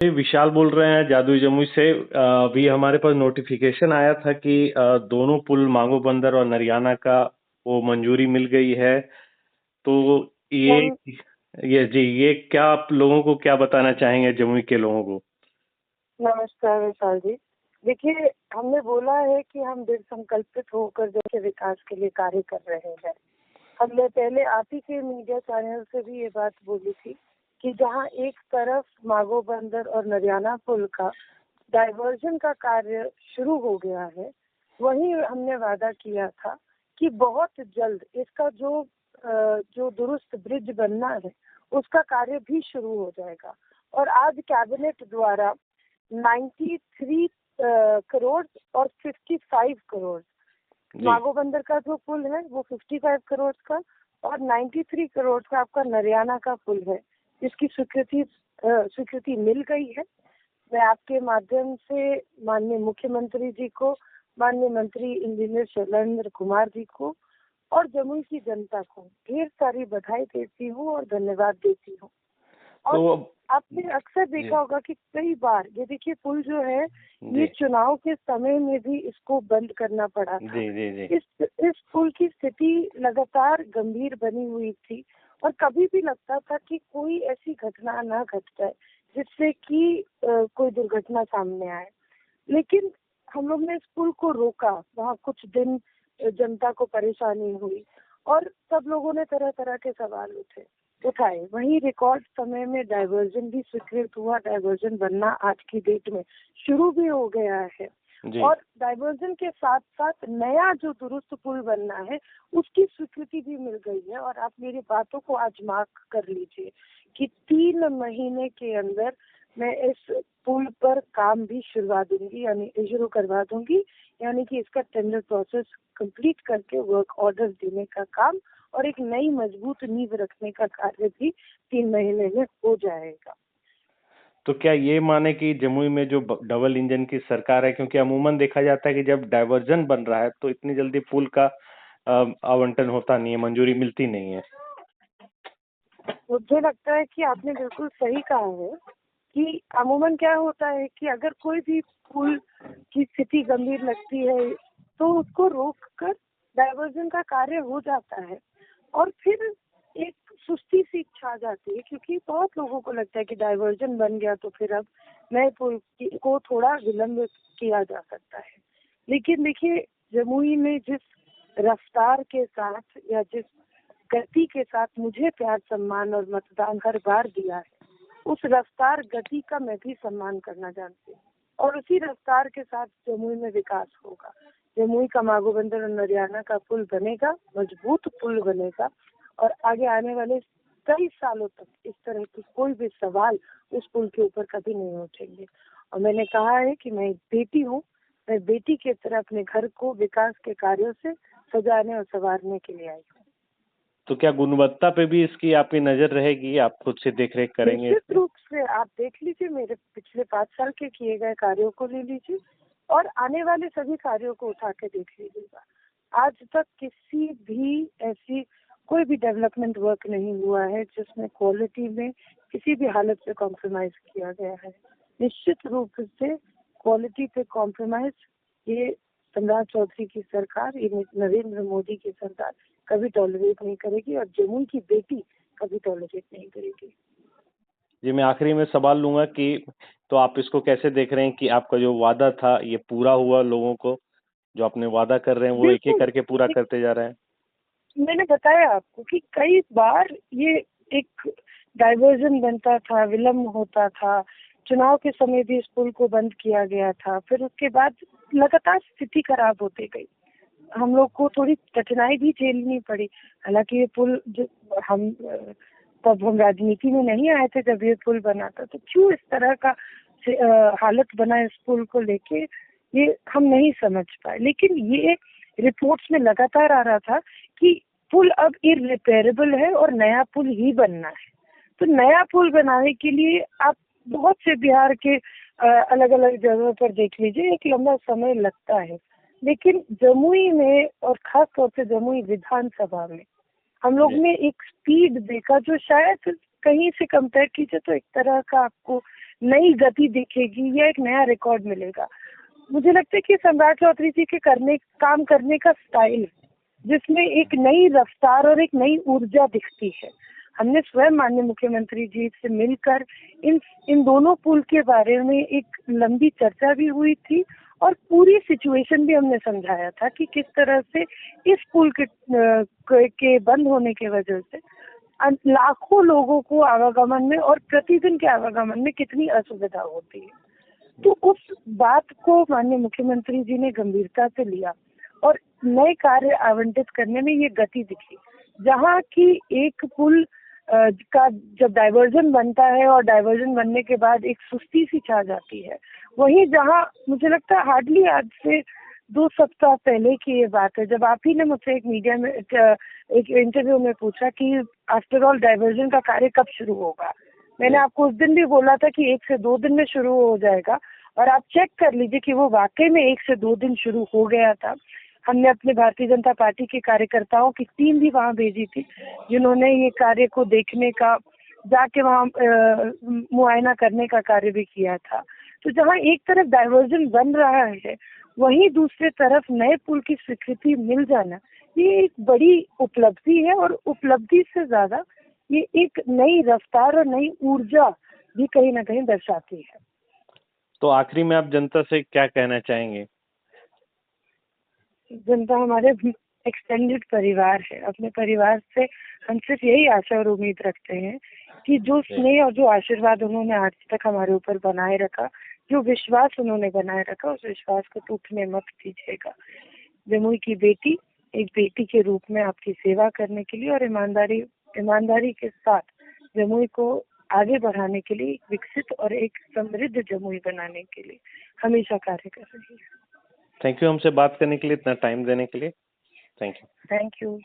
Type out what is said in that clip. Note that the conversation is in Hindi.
ये विशाल बोल रहे हैं जादुई जमुई से। अभी हमारे पास नोटिफिकेशन आया था कि दोनों पुल मांगो बंदर और नरियाना का वो मंजूरी मिल गई है। तो ये नम, ये जी, ये क्या आप लोगों को क्या बताना चाहेंगे, जमुई के लोगों को? नमस्कार विशाल जी। देखिए, हमने बोला है कि हम दृढ़ संकल्पित होकर जैसे विकास के लिए कार्य कर रहे हैं। हमने पहले आप ही के मीडिया चैनल से भी ये बात बोली थी कि जहां एक तरफ मागो बंदर और नरियाना पुल का डाइवर्जन का कार्य शुरू हो गया है, वहीं हमने वादा किया था कि बहुत जल्द इसका जो दुरुस्त ब्रिज बनना है उसका कार्य भी शुरू हो जाएगा। और आज कैबिनेट द्वारा 93 करोड़ और 55 करोड़, जी। मागो बंदर का जो पुल है वो 55 करोड़ का और 93 करोड़ का आपका नरियाना का पुल है, जिसकी स्वीकृति मिल गई है। मैं आपके माध्यम से माननीय मुख्यमंत्री जी को, माननीय मंत्री इंजीनियर शैलेंद्र कुमार जी को और जमुई की जनता को ढेर सारी बधाई देती हूँ और धन्यवाद देती हूँ। और तो आपने अक्सर जी देखा होगा कि कई बार ये देखिए पुल जो है जी ये चुनाव के समय में भी इसको बंद करना पड़ा था। जी जी जी इस पुल की स्थिति लगातार गंभीर बनी हुई थी और कभी भी लगता था कि कोई ऐसी घटना ना घट जाए जिससे कि कोई दुर्घटना सामने आए। लेकिन हम लोग ने इस पुल को रोका, वहाँ कुछ दिन जनता को परेशानी हुई और सब लोगों ने तरह तरह के सवाल उठाए। वहीं रिकॉर्ड समय में डाइवर्जन भी स्वीकृत हुआ, डाइवर्जन बनना आज की डेट में शुरू भी हो गया है। जी। और डाइवर्जन के साथ साथ नया जो दुरुस्त पुल बनना है उसकी स्वीकृति भी मिल गई है। और आप मेरी बातों को आज मार्क कर लीजिए कि 3 महीने के अंदर मैं इस पुल पर काम भी शुरू करवा दूंगी, यानी कि इसका टेंडर प्रोसेस कंप्लीट करके वर्क ऑर्डर देने का काम और एक नई मजबूत नींव रखने का कार्य भी 3 महीने में हो जाएगा। तो क्या ये माने कि जमुई में जो डबल इंजन की सरकार है, क्योंकि अमूमन देखा जाता है कि जब डाइवर्जन बन रहा है तो इतनी जल्दी पुल का आवंटन होता नहीं है, मंजूरी मिलती नहीं है। मुझे लगता है कि आपने बिल्कुल सही कहा है कि अमूमन क्या होता है कि अगर कोई भी पुल की स्थिति गंभीर लगती है तो उसको रोककर डाइवर्जन का कार्य हो जाता है और फिर एक सुस्ती सी छा जाती है, क्योंकि बहुत लोगों को लगता है कि डाइवर्जन बन गया तो फिर अब नए पुल को थोड़ा विलंब किया जा सकता है। लेकिन देखिए, जमुई में जिस रफ्तार के साथ या जिस गति के साथ मुझे प्यार सम्मान और मतदान हर बार दिया है, उस रफ्तार गति का मैं भी सम्मान करना जानती हूँ और उसी रफ्तार के साथ जमुई में विकास होगा। जमुई का मागो बंदर और नरियाना का पुल बनेगा, मजबूत पुल बनेगा और आगे आने वाले कई सालों तक इस तरह की कोई भी सवाल उस पुल के ऊपर कभी नहीं उठेंगे। और मैंने कहा है कि मैं बेटी हूँ, मैं बेटी की तरह अपने घर को विकास के कार्यों से सजाने और संवारने के लिए आई हूँ। तो क्या गुणवत्ता पे भी इसकी आपकी नजर रहेगी? आप खुद से देख रेख करेंगे निश्चित इसकी? रूप से आप देख लीजिए, मेरे पिछले 5 साल के किए गए कार्यों को ले लीजिए और आने वाले सभी कार्यों को उठा के देख लीजिएगा। आज तक किसी भी ऐसी कोई भी डेवलपमेंट वर्क नहीं हुआ है जिसमें क्वालिटी में किसी भी हालत से कॉम्प्रोमाइज किया गया है। निश्चित रूप से क्वालिटी पे कॉम्प्रोमाइज ये सम्राट चौधरी की सरकार, ये नरेंद्र मोदी की सरकार कभी टॉलरेट नहीं करेगी और जमुई की बेटी कभी टॉलरेट नहीं करेगी। जी, मैं आखिरी में सवाल लूंगा कि तो आप इसको कैसे देख रहे हैं कि आपका जो वादा था ये पूरा हुआ? लोगों को जो आपने वादा कर रहे हैं वो एक एक बिल्कुल, करके पूरा करते जा रहे हैं? मैंने बताया आपको कि कई बार ये एक डाइवर्जन बनता था, विलम्ब होता था। चुनाव के समय भी इस पुल को बंद किया गया था, फिर उसके बाद लगातार स्थिति खराब होती गई। हम लोग को थोड़ी कठिनाई भी झेलनी पड़ी। हालांकि ये पुल जो तब हम राजनीति में नहीं आए थे जब ये पुल बना था, तो क्यों इस तरह का हालत बना इस पुल को लेके ये हम नहीं समझ पाए। लेकिन ये रिपोर्ट्स में लगातार आ रहा था कि पुल अब इररिपेयरेबल है और नया पुल ही बनना है। तो नया पुल बनाने के लिए आप बहुत से बिहार के अलग अलग जगहों पर देख लीजिए, एक लंबा समय लगता है। लेकिन जमुई में और खास तौर से जमुई विधानसभा में हम लोग जी ने एक स्पीड देखा जो शायद कहीं से कंपेयर कीजिए तो एक तरह का आपको नई गति दिखेगी या एक नया रिकॉर्ड मिलेगा। मुझे लगता है कि सम्राट चौधरी जी के काम करने का स्टाइल, जिसमें एक नई रफ्तार और एक नई ऊर्जा दिखती है। हमने स्वयं माननीय मुख्यमंत्री जी से मिलकर इन दोनों पुल के बारे में एक लंबी चर्चा भी हुई थी और पूरी सिचुएशन भी हमने समझाया था कि किस तरह से इस पुल के बंद होने की वजह से लाखों लोगों को आवागमन में और प्रतिदिन के आवागमन में कितनी असुविधा होती है। तो उस बात को माननीय मुख्यमंत्री जी ने गंभीरता से लिया और नए कार्य आवंटित करने में ये गति दिखी। जहाँ की एक पुल का जब डाइवर्जन बनता है और डाइवर्जन बनने के बाद एक सुस्ती सी छा जाती है, वहीं जहाँ मुझे लगता है हार्डली आज से 2 सप्ताह पहले की ये बात है, जब आप ही ने मुझसे एक मीडिया में एक इंटरव्यू में पूछा कि आफ्टर ऑल डाइवर्जन का कार्य कब शुरू होगा। मैंने आपको उस दिन भी बोला था कि 1 से 2 दिन में शुरू हो जाएगा और आप चेक कर लीजिए कि वो वाकई में 1 से 2 दिन शुरू हो गया था। हमने अपने भारतीय जनता पार्टी के कार्यकर्ताओं की टीम भी वहां भेजी थी, जिन्होंने ये कार्य को देखने का, जाके वहां मुआयना करने का कार्य भी किया था। तो जहां एक तरफ डाइवर्जन बन रहा है, वहीं दूसरे तरफ नए पुल की स्वीकृति मिल जाना, ये एक बड़ी उपलब्धि है और उपलब्धि से ज्यादा ये एक नई रफ्तार और नई ऊर्जा भी कहीं ना कहीं दर्शाती है। तो आखिरी में आप जनता से क्या कहना चाहेंगे? जनता हमारे एक्सटेंडेड परिवार है। अपने परिवार से हम सिर्फ यही आशा और उम्मीद रखते हैं कि जो स्नेह और जो आशीर्वाद उन्होंने आज तक हमारे ऊपर बनाए रखा, जो विश्वास उन्होंने बनाए रखा, उस विश्वास को टूटने मत दीजिएगा। जमुई की बेटी एक बेटी के रूप में आपकी सेवा करने के लिए और ईमानदारी के साथ जमुई को आगे बढ़ाने के लिए, विकसित और एक समृद्ध जमुई बनाने के लिए हमेशा कार्य कर रही है। थैंक यू हमसे बात करने के लिए, इतना टाइम देने के लिए। Thank you. Thank you.